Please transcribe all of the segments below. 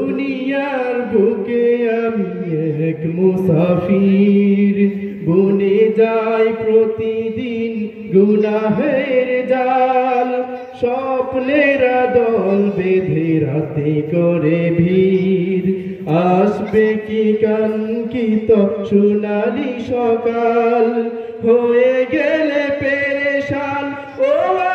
দুনিয়ার বুকে আমি এক মুসাফির, বনে যাই প্রতিদিন গুনাহের জাল। স্বপ্নের দল বেঁধে রাতে করে ভিড়, আসবে কি কাঙ্ক্ষিত সোনালি সকাল। হয়ে গেলে পেরেশান ও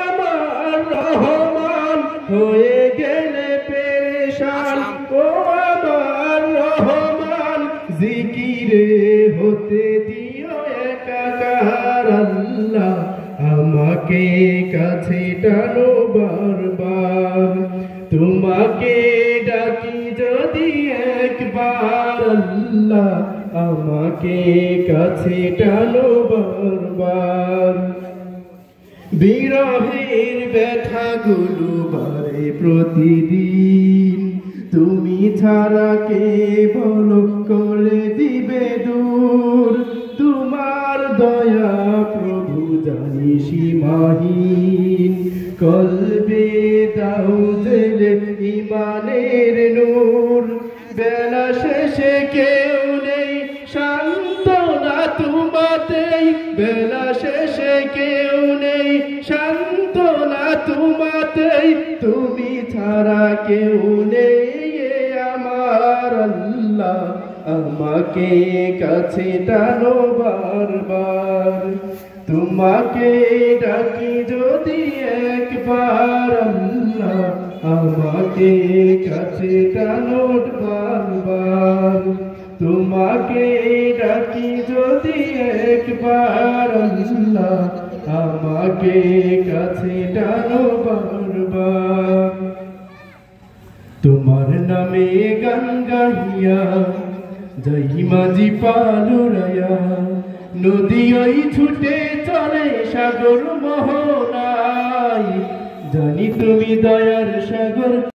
আমার রহমান, হয়ে গেলে পেরেশান ও আমার রহমান। জিকিরে হতে দিও একাকার আল্লাহ, আমাকে কাছে টানো বারবার। তোমাকে ডাকি যদি একবার আল্লাহ, আমাকে কাছে টানো বারবার। বিরহের ব্যথাগুলো বাড়ে প্রতিদিন, তুমি ছাড়া কে বলো করে দিবে দূর। তোমার দয়া প্রভু জানি সীমাহীন, কলবে দাও জেলে ইমানের নূর। বেলা শেষে কেউ নেই সান্ত্বনা তোমাতেই, বেলা শেষে কেউ নেই সান্ত্বনা তোমাতেই। তুমি ছাড়া কেউ নেই আমার আল্লাহ, আমাকে কাছে টানো বারবার। তোমাকে ডাকি যদি একবার আল্লাহ, আমাকে কাছে টানো বারবার। তোমাকে ডাকি যদি একবার আল্লাহ, আমাকে কাছে টানো বারবার। তোমার নামে গান গাইয়া যাই মাঝি পালুরাইয়া, নদী ওই ছুটে চলে সাগর মোহনায়। জানি তুমি দয়ার সাগর।